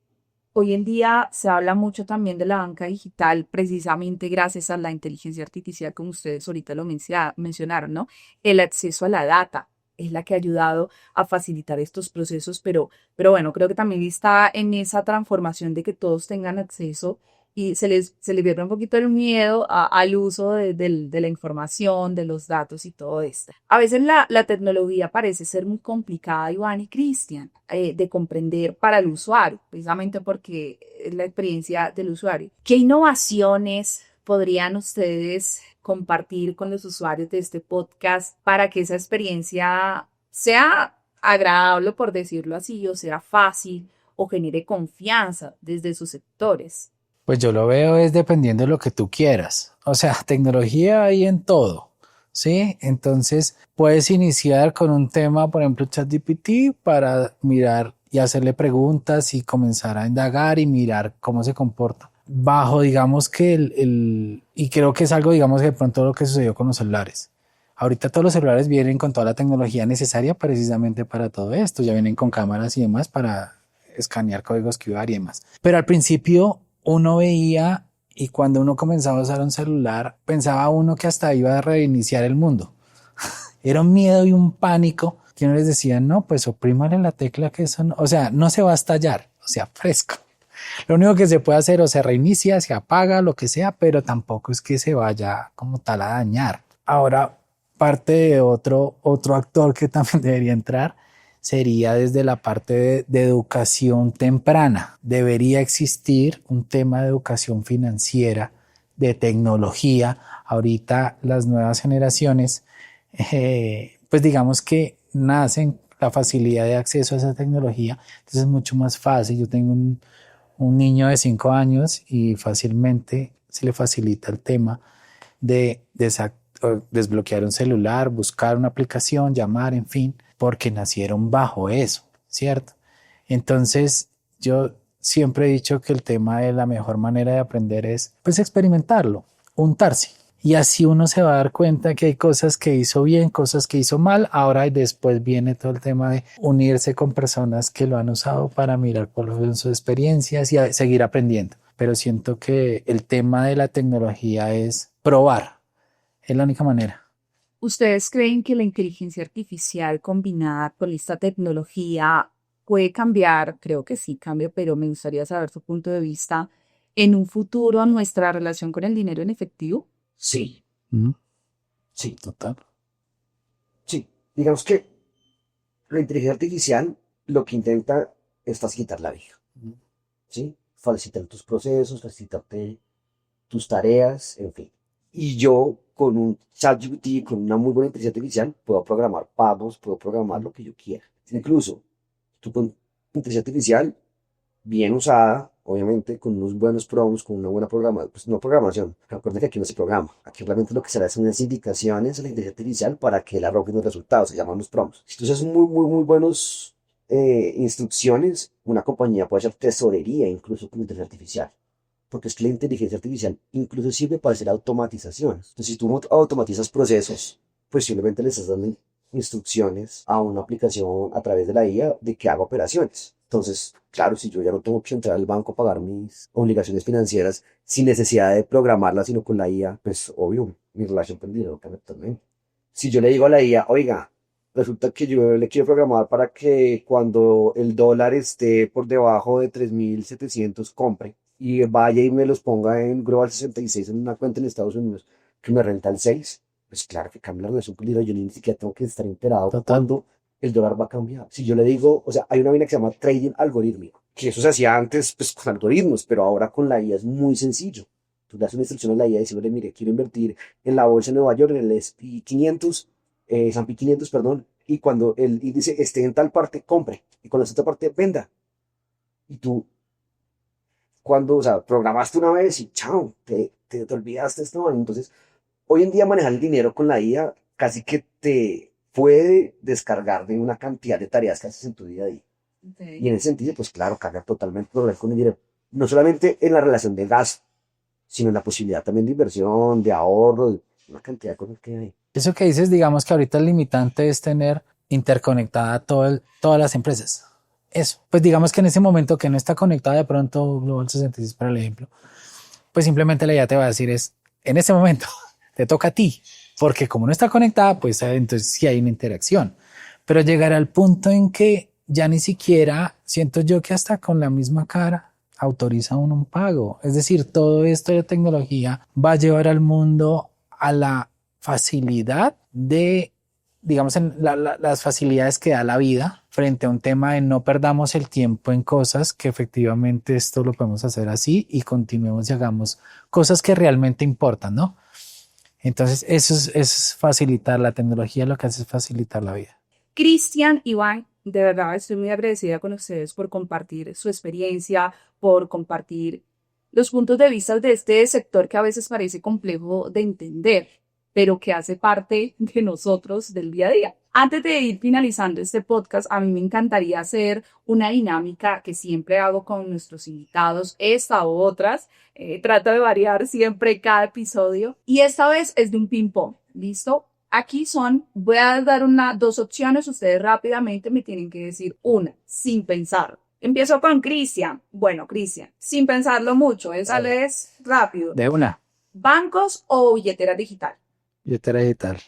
hoy en día se habla mucho también de la banca digital, precisamente gracias a la inteligencia artificial, como ustedes ahorita lo mencionaron, ¿no? El acceso a la data es la que ha ayudado a facilitar estos procesos, pero bueno, creo que también está en esa transformación de que todos tengan acceso y se les pierde un poquito el miedo al uso de la información, de los datos y todo esto. A veces la tecnología parece ser muy complicada, Iván y Cristian, de comprender para el usuario, precisamente porque es la experiencia del usuario. ¿Qué innovaciones podrían ustedes compartir con los usuarios de este podcast para que esa experiencia sea agradable, por decirlo así, o sea fácil o genere confianza desde sus sectores? Pues yo lo veo es dependiendo de lo que tú quieras. O sea, tecnología hay en todo, ¿sí? Entonces puedes iniciar con un tema, por ejemplo, ChatGPT, para mirar y hacerle preguntas y comenzar a indagar y mirar cómo se comporta. Bajo, digamos que y creo que es algo, digamos, que de pronto lo que sucedió con los celulares. Ahorita todos los celulares vienen con toda la tecnología necesaria precisamente para todo esto. Ya vienen con cámaras y demás para escanear códigos QR y demás. Pero al principio uno veía y cuando uno comenzaba a usar un celular, pensaba uno que hasta iba a reiniciar el mundo. Era un miedo y un pánico que uno les decía, no, pues oprímale la tecla que eso no, o sea, no se va a estallar, o sea, fresco. Lo único que se puede hacer o se reinicia, se apaga, lo que sea, pero tampoco es que se vaya como tal a dañar. Ahora, parte de otro actor que también debería entrar sería desde la parte de educación temprana. Debería existir un tema de educación financiera, de tecnología. Ahorita las nuevas generaciones, pues digamos que nacen la facilidad de acceso a esa tecnología, entonces es mucho más fácil. Yo tengo un niño de 5 años y fácilmente se le facilita el tema de desbloquear un celular, buscar una aplicación, llamar, en fin, porque nacieron bajo eso, ¿cierto? Entonces, yo siempre he dicho que el tema de la mejor manera de aprender es, pues, experimentarlo, untarse. Y así uno se va a dar cuenta que hay cosas que hizo bien, cosas que hizo mal. Ahora y después viene todo el tema de unirse con personas que lo han usado para mirar cuáles son sus experiencias y seguir aprendiendo. Pero siento que el tema de la tecnología es probar. Es la única manera. ¿Ustedes creen que la inteligencia artificial combinada con esta tecnología puede cambiar? Creo que sí cambia, pero me gustaría saber su punto de vista en un futuro nuestra relación con el dinero en efectivo. Sí, ¿Mm? sí, Total. sí. Digamos que la inteligencia artificial lo que intenta es facilitar la vida, ¿sí? Facilitar tus procesos, facilitarte tus tareas, en fin. Y yo con un ChatGPT, con una muy buena inteligencia artificial, puedo programar pagos, puedo programar lo que yo quiera. Incluso, tú con inteligencia artificial, bien usada, obviamente, con unos buenos prompts, con una buena programación, pues no programación, recuerda que aquí no se programa, aquí realmente lo que se le hace son unas indicaciones a la inteligencia artificial para que él arroje unos resultados, se llaman los prompts. Si tú haces muy buenos instrucciones, una compañía puede hacer tesorería incluso con inteligencia artificial. Porque es que la inteligencia artificial incluso sirve para hacer automatizaciones. Entonces, si tú automatizas procesos, pues simplemente le estás dando instrucciones a una aplicación a través de la IA de que haga operaciones. Entonces, claro, si yo ya no tengo que entrar al banco a pagar mis obligaciones financieras sin necesidad de programarlas, sino con la IA, pues obvio, mi relación con el dinero cambia totalmente. Si yo le digo a la IA, oiga, resulta que yo le quiero programar para que cuando el dólar esté por debajo de 3.700 compre y vaya y me los ponga en Global 66 en una cuenta en Estados Unidos que me renta el 6, pues claro que cambia la relación con el dinero. Yo ni siquiera tengo que estar enterado Total. cuando el dólar va a cambiar. Si yo le digo, o sea, hay una vaina que se llama trading algorítmico, que eso se hacía antes pues con algoritmos, pero ahora con la IA es muy sencillo. Tú le das una instrucción a la IA diciéndole, mire, quiero invertir en la bolsa de Nueva York, en el S&P 500, S&P 500, perdón, y cuando el índice esté en tal parte, compre, y cuando esté en tal parte, venda. Y tú, cuando, o sea, programaste una vez y chao, te olvidaste esto, ¿no? Entonces, hoy en día manejar el dinero con la IA casi que te puede descargar de una cantidad de tareas que haces en tu día a día. Y en ese sentido, pues claro, carga totalmente progreso con el dinero. No solamente en la relación de gasto, sino en la posibilidad también de inversión, de ahorro, de una cantidad de cosas que hay. Eso que dices, digamos que ahorita el limitante es tener interconectada todas las empresas. Eso, pues digamos que en ese momento que no está conectada de pronto Global 66, por ejemplo, pues simplemente la idea te va a decir es, en ese momento te toca a ti, porque como no está conectada, pues entonces sí hay una interacción. Pero llegará al punto en que ya ni siquiera siento yo que hasta con la misma cara autoriza uno un pago. Es decir, todo esto de tecnología va a llevar al mundo a la facilidad de, digamos, en las facilidades que da la vida frente a un tema de no perdamos el tiempo en cosas que efectivamente esto lo podemos hacer así y continuemos y hagamos cosas que realmente importan, ¿no? Entonces, eso es facilitar la tecnología, lo que hace es facilitar la vida. Cristian, Iván, de verdad estoy muy agradecida con ustedes por compartir su experiencia, por compartir los puntos de vista de este sector que a veces parece complejo de entender, pero que hace parte de nosotros del día a día. Antes de ir finalizando este podcast, a mí me encantaría hacer una dinámica que siempre hago con nuestros invitados, esta u otras. Trato de variar siempre cada episodio. Y esta vez es de un ping-pong. ¿Listo? Aquí voy a dar dos opciones. Ustedes rápidamente me tienen que decir una, sin pensar. Empiezo con Cristian. Bueno, Cristian, sin pensarlo mucho, esa es rápido. De una. ¿Bancos o billetera digital? Billetera digital.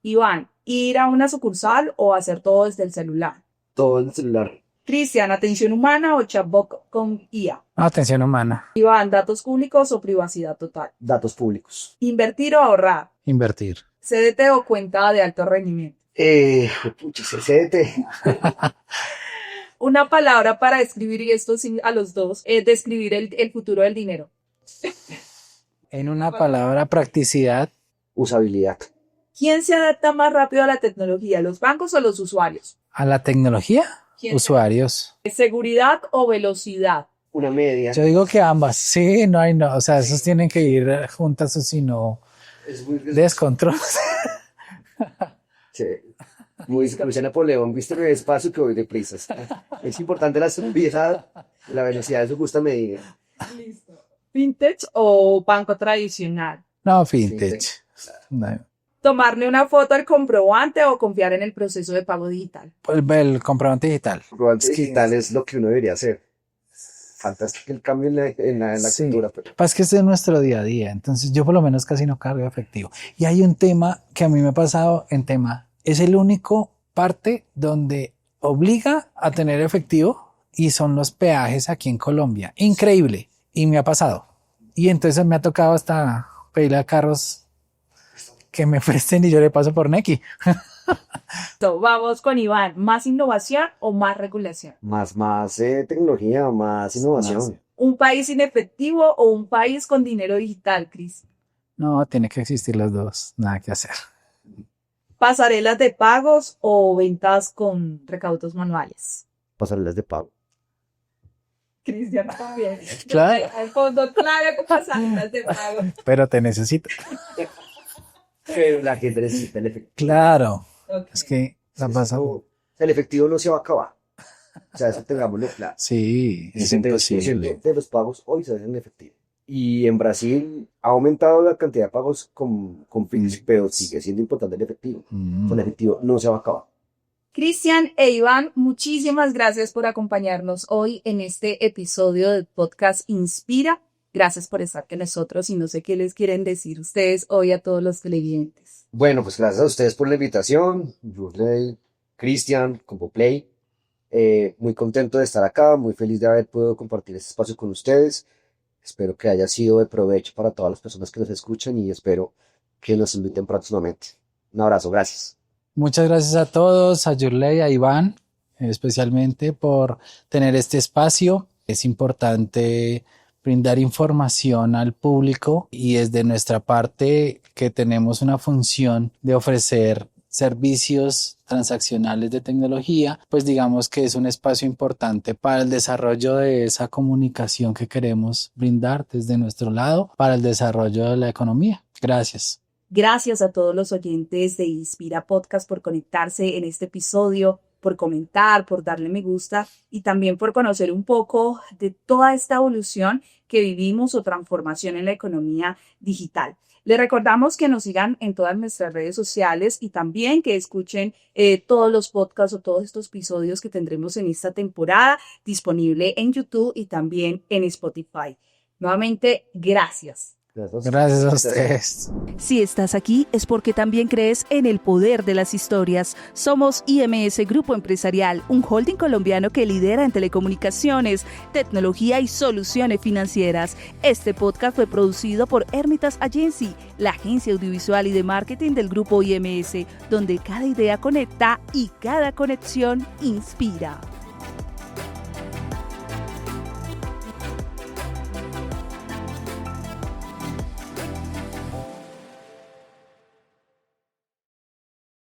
Iván, ¿ir a una sucursal o hacer todo desde el celular? Todo en el celular. Cristian, ¿atención humana o chatbot con IA? Atención humana. Iván, ¿datos públicos o privacidad total? Datos públicos. ¿Invertir o ahorrar? Invertir. ¿CDT o cuenta de alto rendimiento? Pucha, CDT. Una palabra para describir, y esto sí a los dos, es describir el futuro del dinero. En una palabra, practicidad. Usabilidad. ¿Quién se adapta más rápido a la tecnología, los bancos o los usuarios? A la tecnología, ¿Quién? usuarios. ¿Seguridad o velocidad? Una media. Yo digo que ambas. Sí, no hay no. O sea, esos tienen que ir juntas o si no, Es muy descontrol. Sí. Muy dice Napoleón, viste que despacio que voy deprisa. Es importante la seguridad, la velocidad de su justa medida. Listo. ¿Vintage o banco tradicional? No, fintech. No. ¿Tomarle una foto al comprobante o confiar en el proceso de pago digital? El comprobante digital. Comprobante Es que- digital es lo que uno debería hacer. Fantástico el cambio en la Sí. cultura. Pero Pues que este es nuestro día a día. Entonces yo por lo menos casi no cargo efectivo. Y hay un tema que a mí me ha pasado en tema. Es el único parte donde obliga a tener efectivo y son los peajes aquí en Colombia. Increíble. Y me ha pasado. Y entonces me ha tocado hasta pedirle a carros que me presten y yo le paso por Nequi. Vamos con Iván. ¿Más innovación o más regulación? más tecnología, más innovación. ¿Un país sin efectivo o un país con dinero digital, Cris? No, tiene que existir los dos. Nada que hacer. ¿Pasarelas de pagos o ventas con recaudos manuales? Pasarelas de pago. Cristian también. Claro. Al fondo, claro que pasarelas de pago. Pero te necesito. Pero la gente necesita el efectivo. Claro. Ok. Es que la pasa. El efectivo no se va a acabar. O sea, eso tengámoslo claro. Sí, El es 72% imposible. de los pagos hoy se hacen en efectivo. Y en Brasil ha aumentado la cantidad de pagos con Pix, pero sigue siendo importante el efectivo. Con el efectivo no se va a acabar. Cristian e Iván, muchísimas gracias por acompañarnos hoy en este episodio del podcast Inspira. Gracias por estar con nosotros y no sé qué les quieren decir ustedes hoy a todos los televidentes. Bueno, pues gracias a ustedes por la invitación, Yurley, Cristian, Comboplay. Muy contento de estar acá, muy feliz de haber podido compartir este espacio con ustedes. Espero que haya sido de provecho para todas las personas que nos escuchan y espero que nos inviten próximamente. Un abrazo, gracias. Muchas gracias a todos, a Yurley, a Iván, especialmente por tener este espacio. Es importante brindar información al público y desde nuestra parte que tenemos una función de ofrecer servicios transaccionales de tecnología, pues digamos que es un espacio importante para el desarrollo de esa comunicación que queremos brindar desde nuestro lado para el desarrollo de la economía. Gracias. Gracias a todos los oyentes de Inspira Podcast por conectarse en este episodio, por comentar, por darle me gusta y también por conocer un poco de toda esta evolución que vivimos o transformación en la economía digital. Les recordamos que nos sigan en todas nuestras redes sociales y también que escuchen todos los podcasts o todos estos episodios que tendremos en esta temporada disponible en YouTube y también en Spotify. Nuevamente, gracias. Gracias a ustedes. Si estás aquí es porque también crees en el poder de las historias. Somos IMS Grupo Empresarial, un holding colombiano que lidera en telecomunicaciones, tecnología y soluciones financieras. Este podcast fue producido por Hermitas Agency, la agencia audiovisual y de marketing del Grupo IMS, donde cada idea conecta y cada conexión inspira.